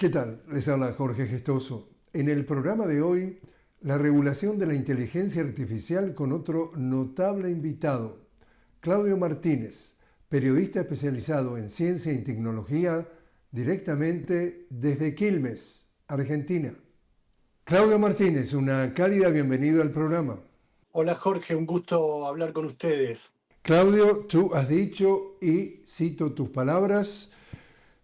¿Qué tal? Les habla Jorge Gestoso. En el programa de hoy, la regulación de la inteligencia artificial con otro notable invitado, Claudio Martínez, periodista especializado en ciencia y tecnología, directamente desde Quilmes, Argentina. Claudio Martínez, una cálida bienvenida al programa. Hola Jorge, un gusto hablar con ustedes. Claudio, tú has dicho, y cito tus palabras,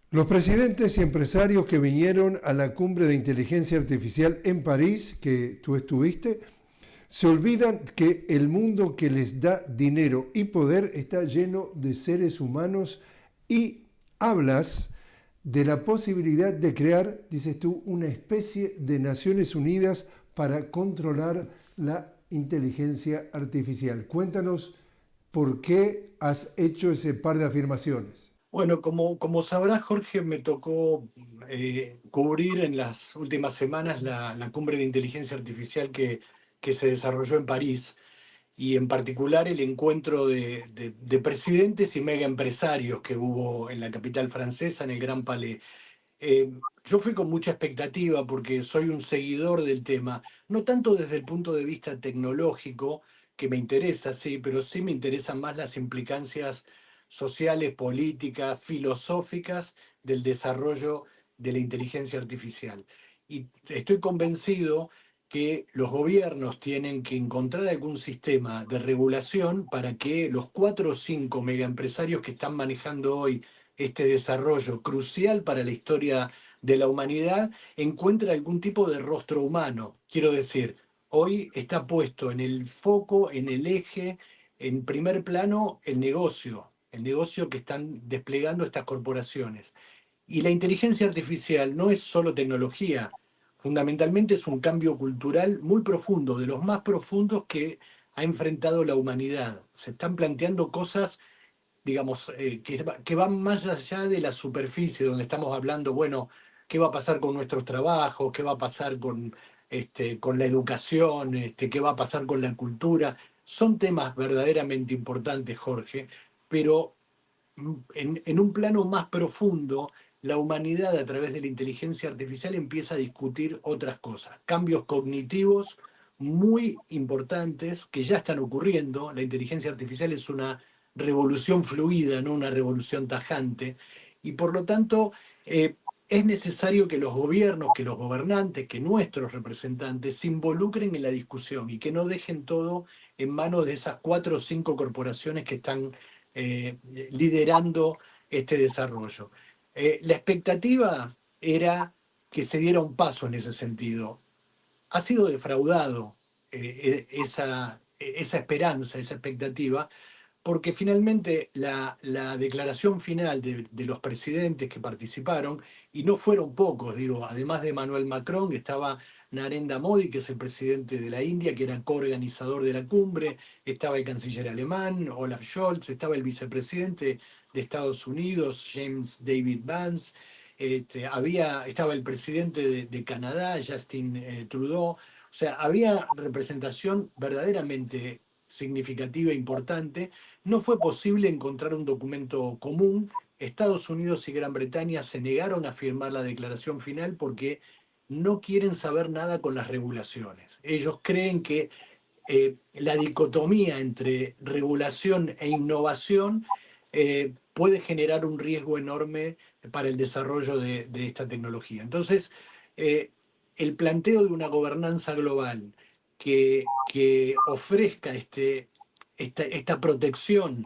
los presidentes y empresarios que vinieron a la cumbre de inteligencia artificial en París, que tú estuviste, se olvidan que el mundo que les da dinero y poder está lleno de seres humanos y hablas de la posibilidad de crear, dices tú, una especie de Naciones Unidas para controlar la inteligencia artificial. Cuéntanos por qué has hecho ese par de afirmaciones. Bueno, como sabrás Jorge, me tocó cubrir en las últimas semanas la cumbre de inteligencia artificial que se desarrolló en París y en particular el encuentro de presidentes y mega empresarios que hubo en la capital francesa, en el Gran Palais. Yo fui con mucha expectativa porque soy un seguidor del tema, no tanto desde el punto de vista tecnológico, que me interesa, sí, pero sí me interesan más las implicancias sociales, políticas, filosóficas del desarrollo de la inteligencia artificial. Y estoy convencido que los gobiernos tienen que encontrar algún sistema de regulación para que los 4 o 5 megaempresarios que están manejando hoy este desarrollo crucial para la historia de la humanidad encuentre algún tipo de rostro humano. Quiero decir, hoy está puesto en el foco, en el eje, en primer plano, el negocio que están desplegando estas corporaciones. Y la inteligencia artificial no es solo tecnología, fundamentalmente es un cambio cultural muy profundo, de los más profundos que ha enfrentado la humanidad. Se están planteando cosas, digamos, que van más allá de la superficie, donde estamos hablando, bueno, qué va a pasar con nuestros trabajos, qué va a pasar con la educación, qué va a pasar con la cultura. Son temas verdaderamente importantes, Jorge, pero en un plano más profundo, la humanidad a través de la inteligencia artificial empieza a discutir otras cosas, cambios cognitivos muy importantes que ya están ocurriendo. La inteligencia artificial es una revolución fluida, no una revolución tajante, y por lo tanto es necesario que los gobiernos, que los gobernantes, que nuestros representantes se involucren en la discusión y que no dejen todo en manos de esas 4 o 5 corporaciones que están eh, liderando este desarrollo. La expectativa era que se diera un paso en ese sentido. Ha sido defraudado esa esperanza, esa expectativa, porque finalmente la declaración final de los presidentes que participaron, y no fueron pocos, digo, además de Emmanuel Macron, estaba Narendra Modi, que es el presidente de la India, que era coorganizador de la cumbre, estaba el canciller alemán, Olaf Scholz, estaba el vicepresidente de Estados Unidos, James David Vance, estaba el presidente de Canadá, Justin Trudeau. O sea, había representación verdaderamente significativa e importante. No fue posible encontrar un documento común. Estados Unidos y Gran Bretaña se negaron a firmar la declaración final porque no quieren saber nada con las regulaciones. Ellos creen que la dicotomía entre regulación e innovación puede generar un riesgo enorme para el desarrollo de esta tecnología. Entonces, eh, el planteo de una gobernanza global que ofrezca esta protección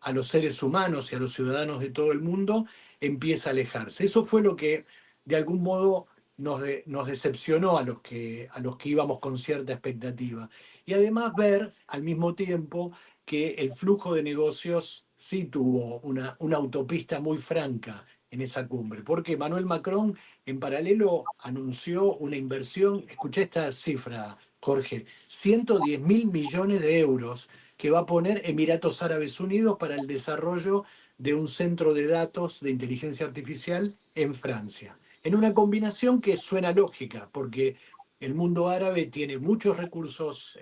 a los seres humanos y a los ciudadanos de todo el mundo empieza a alejarse. Eso fue lo que de algún modo nos decepcionó a los que íbamos con cierta expectativa. Y además ver al mismo tiempo que el flujo de negocios sí tuvo una autopista muy franca en esa cumbre, porque Emmanuel Macron en paralelo anunció una inversión, escuché esta cifra, Jorge, 110.000 millones de euros que va a poner Emiratos Árabes Unidos para el desarrollo de un centro de datos de inteligencia artificial en Francia. En una combinación que suena lógica, porque el mundo árabe tiene muchos recursos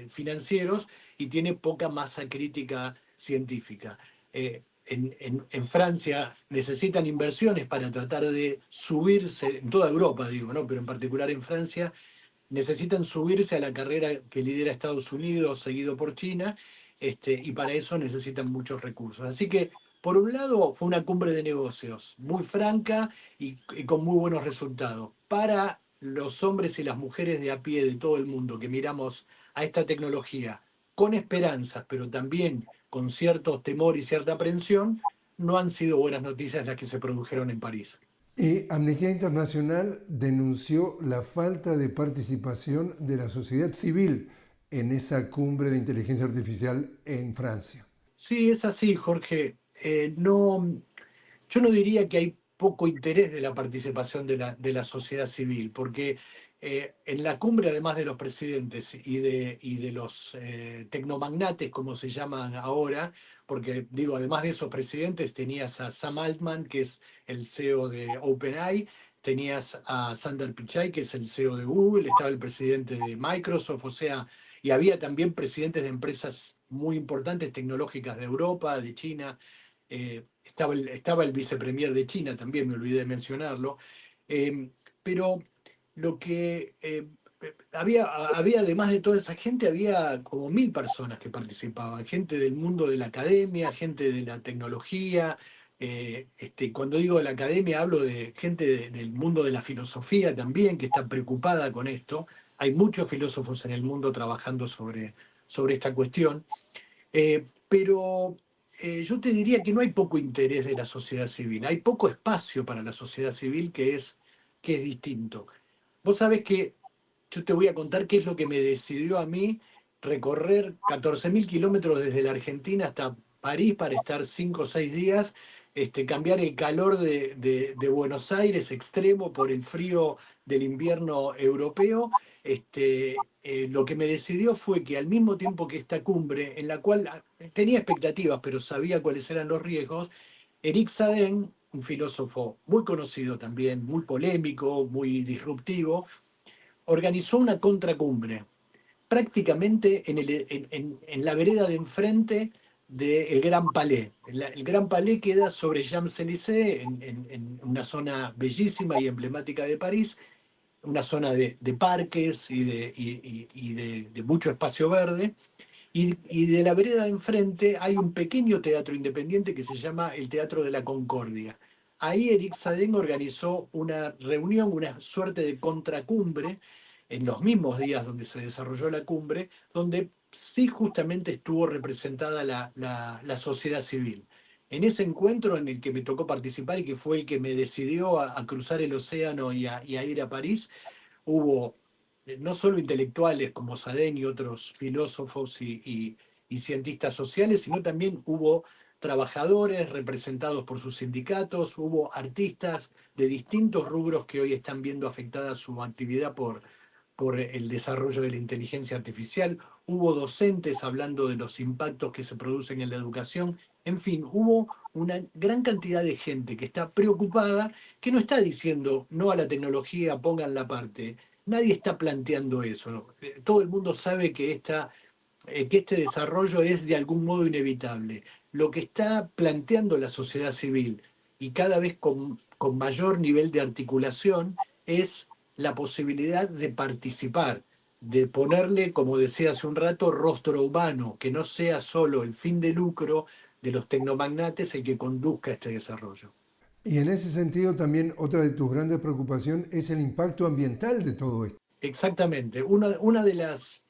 financieros y tiene poca masa crítica científica. en Francia necesitan inversiones para tratar de subirse, en toda Europa digo, ¿no? Pero en particular en Francia, necesitan subirse a la carrera que lidera Estados Unidos, seguido por China, y para eso necesitan muchos recursos. Así que, por un lado, fue una cumbre de negocios muy franca y con muy buenos resultados. Para los hombres y las mujeres de a pie de todo el mundo que miramos a esta tecnología con esperanzas, pero también con cierto temor y cierta aprensión, no han sido buenas noticias las que se produjeron en París. Y Amnistía Internacional denunció la falta de participación de la sociedad civil en esa cumbre de inteligencia artificial en Francia. Sí, es así, Jorge. No, yo no diría que hay poco interés de la participación de la sociedad civil, porque en la cumbre, además de los presidentes y de los tecnomagnates, como se llaman ahora, porque digo, además de esos presidentes, tenías a Sam Altman, que es el CEO de OpenAI, tenías a Sundar Pichai, que es el CEO de Google, estaba el presidente de Microsoft, o sea, y había también presidentes de empresas muy importantes tecnológicas de Europa, de China. Estaba el vicepremier de China, también me olvidé de mencionarlo. Pero lo que había, además de toda esa gente, había como 1000 personas que participaban, gente del mundo de la academia, gente de la tecnología. Cuando digo de la academia, hablo de gente del mundo de la filosofía también, que está preocupada con esto. Hay muchos filósofos en el mundo trabajando sobre esta cuestión. Pero yo te diría que no hay poco interés de la sociedad civil, hay poco espacio para la sociedad civil que es distinto. Vos sabés que yo te voy a contar qué es lo que me decidió a mí recorrer 14.000 kilómetros desde la Argentina hasta París para estar 5 o 6 días, cambiar el calor de Buenos Aires extremo por el frío del invierno europeo. Lo que me decidió fue que al mismo tiempo que esta cumbre, en la cual tenía expectativas, pero sabía cuáles eran los riesgos, Eric Sadin, un filósofo muy conocido también, muy polémico, muy disruptivo, organizó una contracumbre, prácticamente en la vereda de enfrente del Gran Palais. El Gran Palais queda sobre Champs-Élysées, en una zona bellísima y emblemática de París, una zona de parques y de mucho espacio verde. Y de la vereda de enfrente hay un pequeño teatro independiente que se llama el Teatro de la Concordia. Ahí Eric Sadin organizó una reunión, una suerte de contracumbre, en los mismos días donde se desarrolló la cumbre, donde sí justamente estuvo representada la sociedad civil. En ese encuentro en el que me tocó participar y que fue el que me decidió a cruzar el océano y a ir a París, hubo no solo intelectuales como Sadén y otros filósofos y cientistas sociales, sino también hubo trabajadores representados por sus sindicatos, hubo artistas de distintos rubros que hoy están viendo afectada su actividad por el desarrollo de la inteligencia artificial, hubo docentes hablando de los impactos que se producen en la educación, en fin, hubo una gran cantidad de gente que está preocupada, que no está diciendo no a la tecnología, pongan la parte. Nadie está planteando eso, ¿no? Todo el mundo sabe que este desarrollo es de algún modo inevitable. Lo que está planteando la sociedad civil y cada vez con mayor nivel de articulación es la posibilidad de participar, de ponerle, como decía hace un rato, rostro humano, que no sea solo el fin de lucro de los tecnomagnates el que conduzca este desarrollo. Y en ese sentido también otra de tus grandes preocupaciones es el impacto ambiental de todo esto. Exactamente. Una de las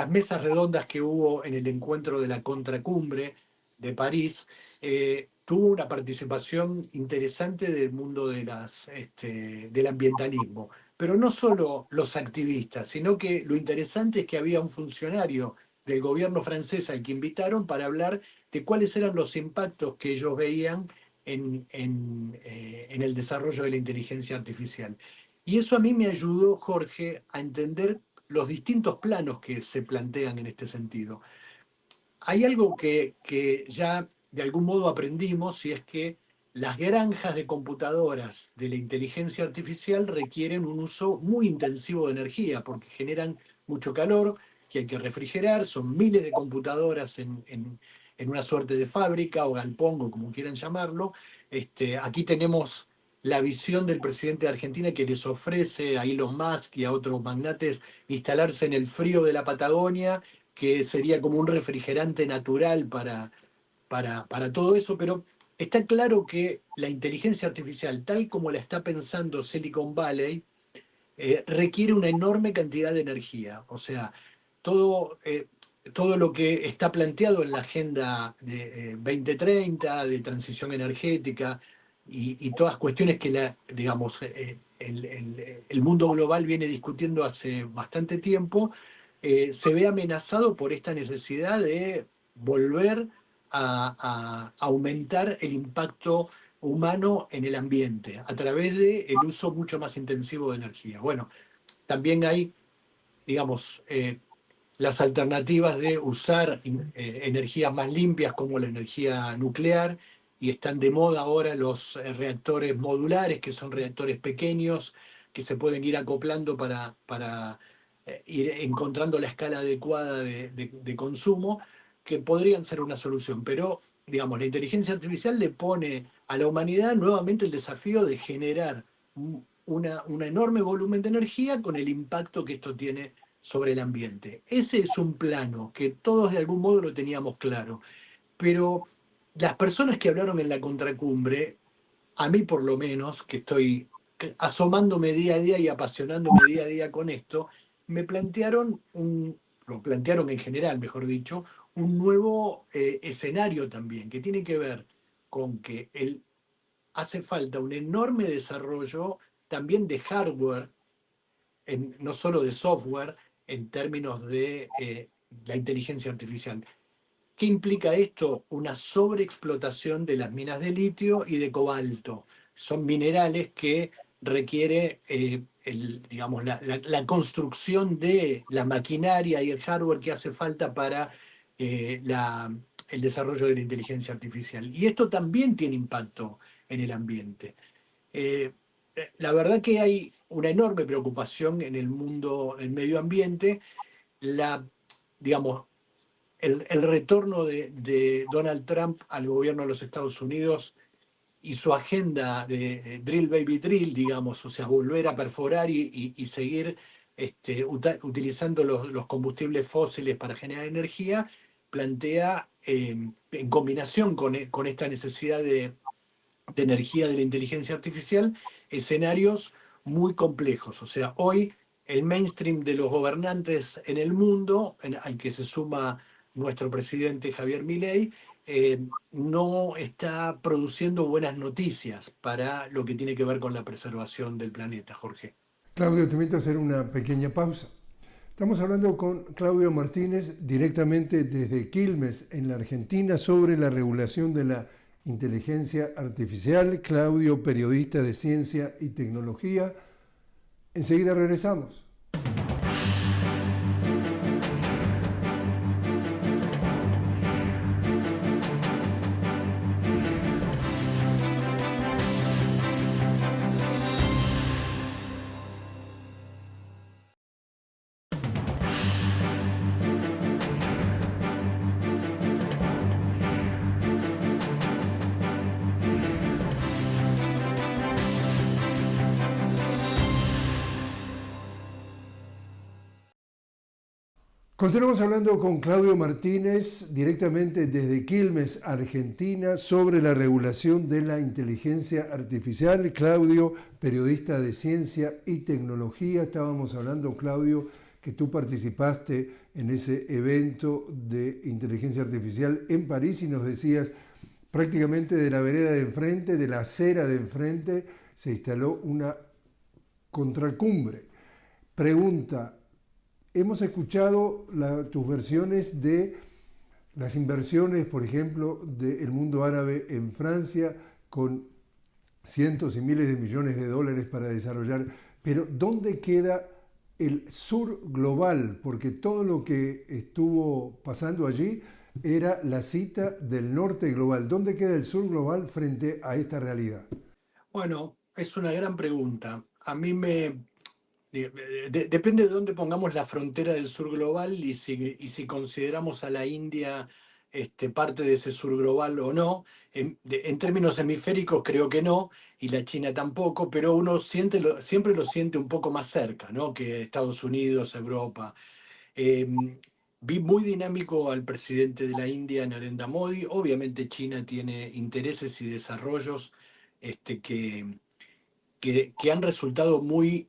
mesas redondas que hubo en el encuentro de la contracumbre de París, tuvo una participación interesante del mundo del ambientalismo. Pero no solo los activistas, sino que lo interesante es que había un funcionario del gobierno francés al que invitaron para hablar de cuáles eran los impactos que ellos veían en el desarrollo de la inteligencia artificial. Y eso a mí me ayudó, Jorge, a entender los distintos planos que se plantean en este sentido. Hay algo que ya de algún modo aprendimos y es que las granjas de computadoras de la inteligencia artificial requieren un uso muy intensivo de energía porque generan mucho calor que hay que refrigerar, son miles de computadoras en una suerte de fábrica o galpón, o como quieran llamarlo. Aquí tenemos la visión del presidente de Argentina, que les ofrece a Elon Musk y a otros magnates instalarse en el frío de la Patagonia, que sería como un refrigerante natural para todo eso, pero está claro que la inteligencia artificial, tal como la está pensando Silicon Valley, requiere una enorme cantidad de energía. O sea, todo lo que está planteado en la Agenda de 2030, de transición energética, y todas cuestiones que digamos, el mundo global viene discutiendo hace bastante tiempo, se ve amenazado por esta necesidad de volver a aumentar el impacto humano en el ambiente a través del uso mucho más intensivo de energía. Bueno, también hay, digamos, las alternativas de usar energías más limpias como la energía nuclear, y están de moda ahora los reactores modulares, que son reactores pequeños que se pueden ir acoplando para ir encontrando la escala adecuada de consumo, que podrían ser una solución. Pero, digamos, la inteligencia artificial le pone a la humanidad nuevamente el desafío de generar un enorme volumen de energía con el impacto que esto tiene sobre el ambiente. Ese es un plano que todos de algún modo lo teníamos claro, pero las personas que hablaron en la contracumbre, a mí por lo menos, que estoy asomándome día a día y apasionándome día a día con esto, me plantearon lo plantearon en general, mejor dicho, un nuevo escenario también, que tiene que ver con que hace falta un enorme desarrollo también de hardware, no solo de software, en términos de la inteligencia artificial. ¿Qué implica esto? Una sobreexplotación de las minas de litio y de cobalto. Son minerales que requiere digamos, la construcción de la maquinaria y el hardware que hace falta para el desarrollo de la inteligencia artificial. Y esto también tiene impacto en el ambiente. Eh, la verdad que hay una enorme preocupación en el mundo del medio ambiente. La, digamos, el retorno de Donald Trump al gobierno de los Estados Unidos y su agenda de drill baby drill, digamos, o sea, volver a perforar y seguir utilizando los combustibles fósiles para generar energía, plantea, en combinación con esta necesidad de energía de la inteligencia artificial, escenarios muy complejos. O sea, hoy el mainstream de los gobernantes en el mundo, al que se suma nuestro presidente Javier Milei, no está produciendo buenas noticias para lo que tiene que ver con la preservación del planeta, Jorge. Claudio, te invito a hacer una pequeña pausa. Estamos hablando con Claudio Martínez directamente desde Quilmes, en la Argentina, sobre la regulación de la inteligencia artificial. Claudio, periodista de ciencia y tecnología. Enseguida regresamos. Continuamos hablando con Claudio Martínez directamente desde Quilmes, Argentina, sobre la regulación de la inteligencia artificial. Claudio, periodista de ciencia y tecnología. Estábamos hablando, Claudio, que tú participaste en ese evento de inteligencia artificial en París y nos decías prácticamente de la vereda de enfrente, de la acera de enfrente, se instaló una contracumbre. Pregunta: hemos escuchado tus versiones de las inversiones, por ejemplo, del mundo árabe en Francia, con cientos y miles de millones de dólares para desarrollar, pero ¿dónde queda el sur global? Porque todo lo que estuvo pasando allí era la cita del norte global. ¿Dónde queda el sur global frente a esta realidad? Bueno, es una gran pregunta. A mí depende de dónde pongamos la frontera del sur global y si consideramos a la India parte de ese sur global o no. En términos hemisféricos creo que no, y la China tampoco, pero uno siempre lo siente un poco más cerca, ¿no? Que Estados Unidos, Europa. Eh, Vi muy dinámico al presidente de la India, Narendra Modi. Obviamente China tiene intereses y desarrollos que han resultado muy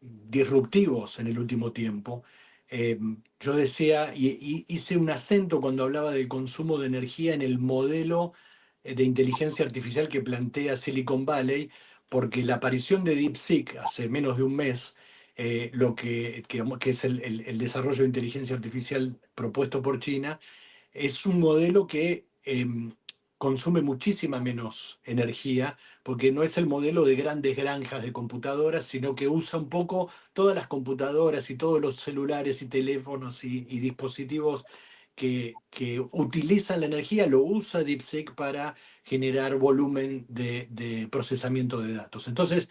disruptivos en el último tiempo. Yo decía, y hice un acento cuando hablaba del consumo de energía en el modelo de inteligencia artificial que plantea Silicon Valley, porque la aparición de DeepSeek hace menos de un mes, que es el desarrollo de inteligencia artificial propuesto por China, es un modelo que consume muchísima menos energía, porque no es el modelo de grandes granjas de computadoras, sino que usa un poco todas las computadoras y todos los celulares y teléfonos y dispositivos que utilizan la energía, lo usa DeepSeek para generar volumen de procesamiento de datos. Entonces,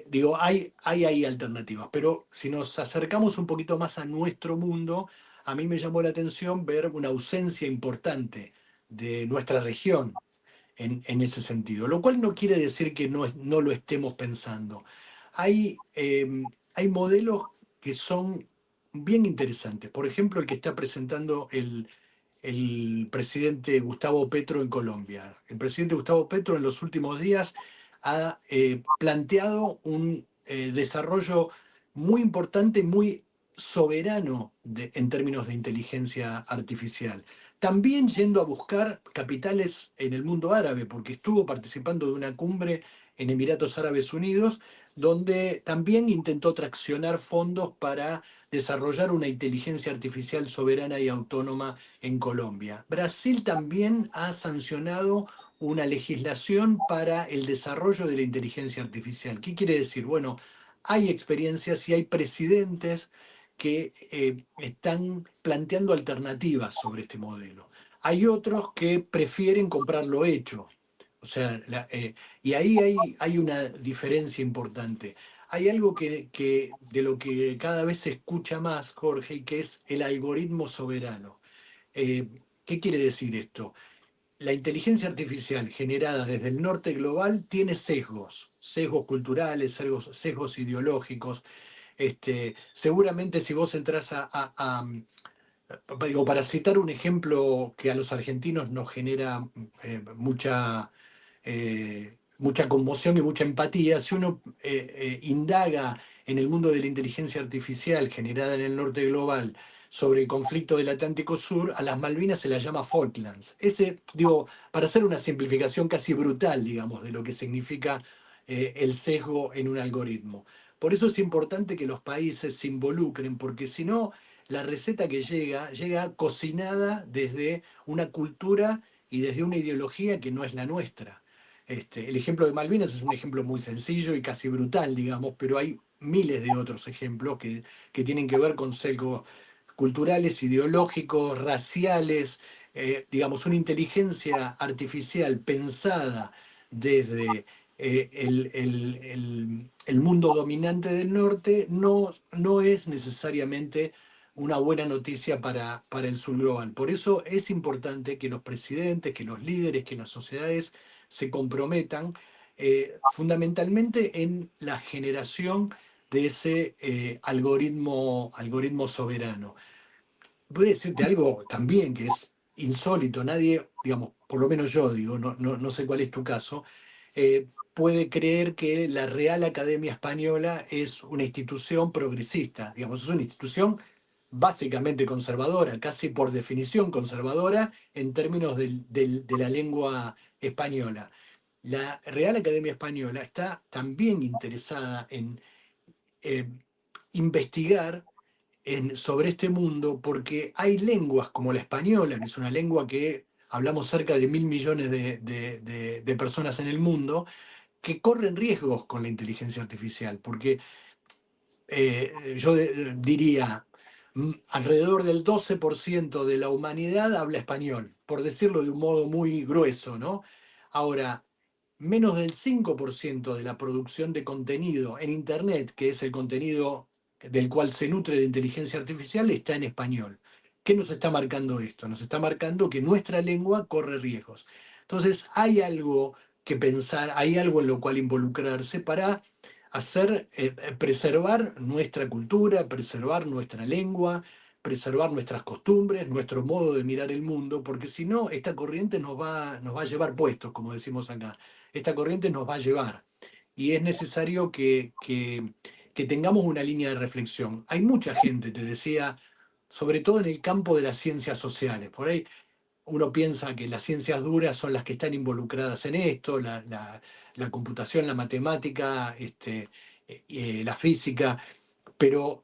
digo, hay ahí alternativas, pero si nos acercamos un poquito más a nuestro mundo, a mí me llamó la atención ver una ausencia importante de nuestra región en ese sentido, lo cual no quiere decir que no lo estemos pensando. Hay modelos que son bien interesantes. Por ejemplo, el que está presentando el presidente Gustavo Petro en Colombia. El presidente Gustavo Petro en los últimos días ha planteado un desarrollo muy importante, muy soberano en términos de inteligencia artificial. También yendo a buscar capitales en el mundo árabe, porque estuvo participando de una cumbre en Emiratos Árabes Unidos, donde también intentó traccionar fondos para desarrollar una inteligencia artificial soberana y autónoma en Colombia. Brasil también ha sancionado una legislación para el desarrollo de la inteligencia artificial. ¿Qué quiere decir? Bueno, hay experiencias y hay presidentes que están planteando alternativas sobre este modelo. Hay otros que prefieren comprarlo hecho. O sea, y ahí hay una diferencia importante. Hay algo de lo que cada vez se escucha más, Jorge, y que es el algoritmo soberano. ¿Qué quiere decir esto? La inteligencia artificial generada desde el norte global tiene sesgos culturales, sesgos ideológicos. Seguramente si vos entrás digo, para citar un ejemplo que a los argentinos nos genera mucha conmoción y mucha empatía, si uno indaga en el mundo de la inteligencia artificial generada en el norte global sobre el conflicto del Atlántico Sur, a las Malvinas se las llama Falklands. Digo, para hacer una simplificación casi brutal, digamos, de lo que significa el sesgo en un algoritmo. Por eso es importante que los países se involucren, porque si no, la receta que llega cocinada desde una cultura y desde una ideología que no es la nuestra. El ejemplo de Malvinas es un ejemplo muy sencillo y casi brutal, digamos, pero hay miles de otros ejemplos que tienen que ver con sesgos culturales, ideológicos, raciales, digamos, una inteligencia artificial pensada desde el mundo dominante del norte no es necesariamente una buena noticia para el sur global. Por eso es importante que los presidentes, que los líderes, que las sociedades se comprometan fundamentalmente en la generación de ese algoritmo soberano. Voy a decirte algo también que es insólito. Nadie, digamos, por lo menos yo digo, no sé cuál es tu caso, puede creer que la Real Academia Española es una institución progresista. Digamos, es una institución básicamente conservadora, casi por definición conservadora en términos de la lengua española. La Real Academia Española está también interesada en eh, investigar sobre este mundo porque hay lenguas como la española, que es una lengua que hablamos cerca de 1.000 millones de personas en el mundo, que corren riesgos con la inteligencia artificial, porque yo diría, alrededor del 12% de la humanidad habla español, por decirlo de un modo muy grueso, ¿no? Ahora, menos del 5% de la producción de contenido en Internet, que es el contenido del cual se nutre la inteligencia artificial, está en español. ¿Qué nos está marcando esto? Nos está marcando que nuestra lengua corre riesgos. Entonces, hay algo que pensar, hay algo en lo cual involucrarse para preservar nuestra cultura, preservar nuestra lengua, preservar nuestras costumbres, nuestro modo de mirar el mundo, porque si no, esta corriente nos va a llevar puestos, como decimos acá. Esta corriente nos va a llevar. Y es necesario que tengamos una línea de reflexión. Hay mucha gente, te decía, sobre todo en el campo de las ciencias sociales. Por ahí uno piensa que las ciencias duras son las que están involucradas en esto, la computación, la matemática, la física, pero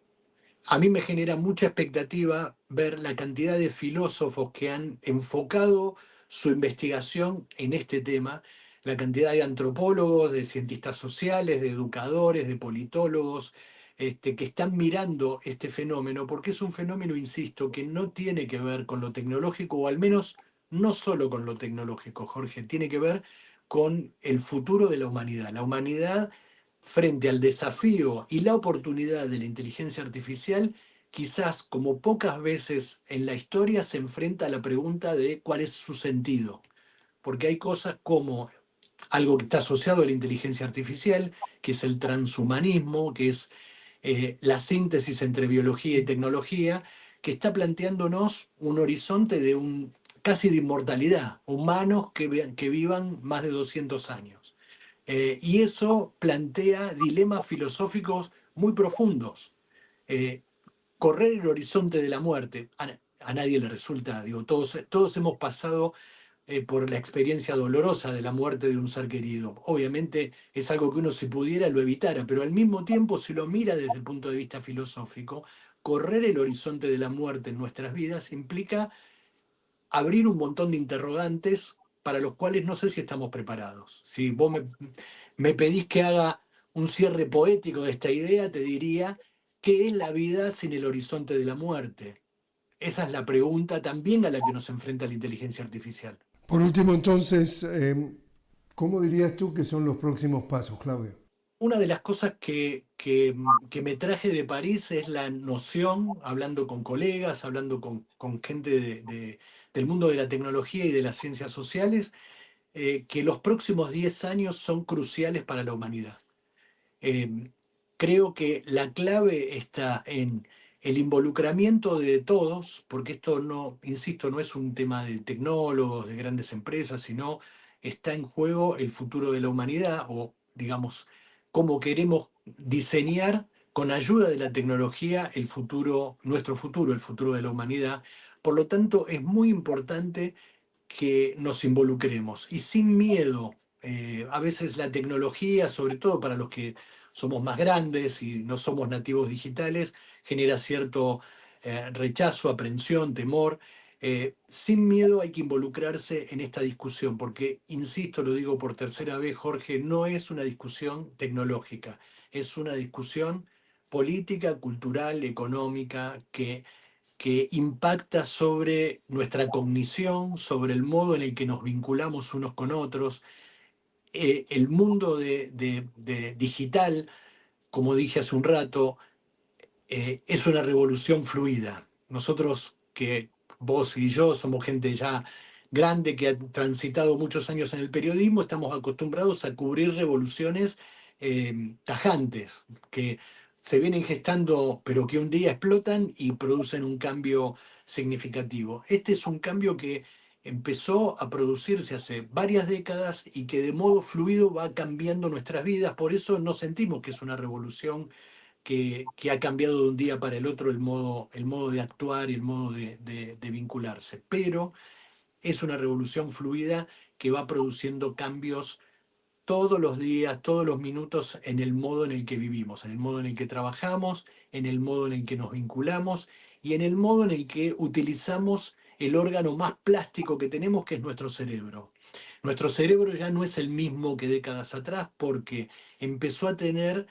a mí me genera mucha expectativa ver la cantidad de filósofos que han enfocado su investigación en este tema, la cantidad de antropólogos, de cientistas sociales, de educadores, de politólogos, que están mirando este fenómeno, porque es un fenómeno, insisto, que no tiene que ver con lo tecnológico, o al menos no solo con lo tecnológico, Jorge, tiene que ver con el futuro de la humanidad. La humanidad frente al desafío y la oportunidad de la inteligencia artificial, quizás como pocas veces en la historia se enfrenta a la pregunta de cuál es su sentido. Porque hay cosas como algo que está asociado a la inteligencia artificial, que es el transhumanismo, que es la síntesis entre biología y tecnología, que está planteándonos un horizonte de casi de inmortalidad, humanos que vivan más de 200 años. Y eso plantea dilemas filosóficos muy profundos. Eh, Correr el horizonte de la muerte, a nadie le resulta, digo, todos hemos pasado por la experiencia dolorosa de la muerte de un ser querido. Obviamente es algo que uno si pudiera lo evitara, pero al mismo tiempo si lo mira desde el punto de vista filosófico, correr el horizonte de la muerte en nuestras vidas implica abrir un montón de interrogantes para los cuales no sé si estamos preparados. Si vos me pedís que haga un cierre poético de esta idea, te diría, ¿qué es la vida sin el horizonte de la muerte? Esa es la pregunta también a la que nos enfrenta la inteligencia artificial. Por último, entonces, ¿cómo dirías tú que son los próximos pasos, Claudio? Una de las cosas que me traje de París es la noción, hablando con colegas, hablando con gente del mundo de la tecnología y de las ciencias sociales, que los próximos 10 años son cruciales para la humanidad. Eh, Creo que la clave está en el involucramiento de todos, porque esto no, insisto, no es un tema de tecnólogos, de grandes empresas, sino está en juego el futuro de la humanidad o, digamos, cómo queremos diseñar con ayuda de la tecnología el futuro, nuestro futuro, el futuro de la humanidad. Por lo tanto, es muy importante que nos involucremos y sin miedo. A veces la tecnología, sobre todo para los que somos más grandes y no somos nativos digitales, genera cierto rechazo, aprensión, temor. Sin miedo hay que involucrarse en esta discusión, porque, insisto, lo digo por tercera vez, Jorge, no es una discusión tecnológica, es una discusión política, cultural, económica, que impacta sobre nuestra cognición, sobre el modo en el que nos vinculamos unos con otros. El mundo de digital, como dije hace un rato, es una revolución fluida. Nosotros, que vos y yo somos gente ya grande que ha transitado muchos años en el periodismo, estamos acostumbrados a cubrir revoluciones tajantes, que se vienen gestando, pero que un día explotan y producen un cambio significativo. Este es un cambio que empezó a producirse hace varias décadas y que de modo fluido va cambiando nuestras vidas, por eso no sentimos que es una revolución que ha cambiado de un día para el otro el modo de actuar y el modo de vincularse. Pero es una revolución fluida que va produciendo cambios todos los días, todos los minutos en el modo en el que vivimos, en el modo en el que trabajamos, en el modo en el que nos vinculamos y en el modo en el que utilizamos el órgano más plástico que tenemos, que es nuestro cerebro. Nuestro cerebro ya no es el mismo que décadas atrás porque empezó a tener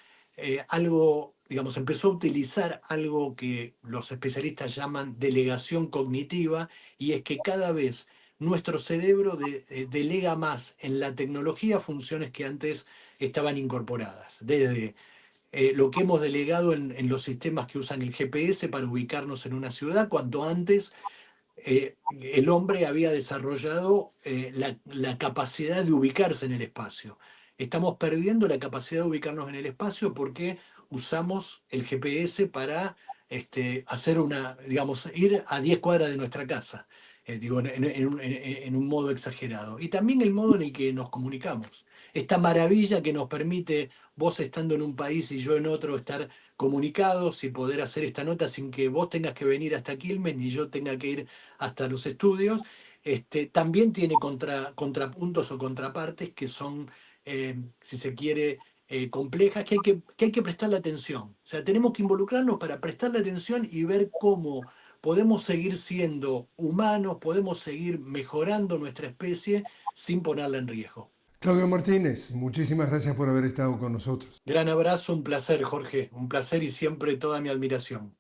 algo, digamos, empezó a utilizar algo que los especialistas llaman delegación cognitiva, y es que cada vez nuestro cerebro delega más en la tecnología funciones que antes estaban incorporadas, desde lo que hemos delegado en los sistemas que usan el GPS para ubicarnos en una ciudad, cuanto antes el hombre había desarrollado la capacidad de ubicarse en el espacio. Estamos perdiendo la capacidad de ubicarnos en el espacio porque usamos el GPS para hacer digamos, ir a 10 cuadras de nuestra casa, digo, en un modo exagerado. Y también el modo en el que nos comunicamos. Esta maravilla que nos permite, vos estando en un país y yo en otro, estar comunicados y poder hacer esta nota sin que vos tengas que venir hasta Quilmes ni yo tenga que ir hasta los estudios, también tiene contrapuntos o contrapartes que son, si se quiere, complejas, que hay que prestarle atención. O sea, tenemos que involucrarnos para prestarle atención y ver cómo podemos seguir siendo humanos, podemos seguir mejorando nuestra especie sin ponerla en riesgo. Claudio Martínez, muchísimas gracias por haber estado con nosotros. Gran abrazo, un placer, Jorge, un placer y siempre toda mi admiración.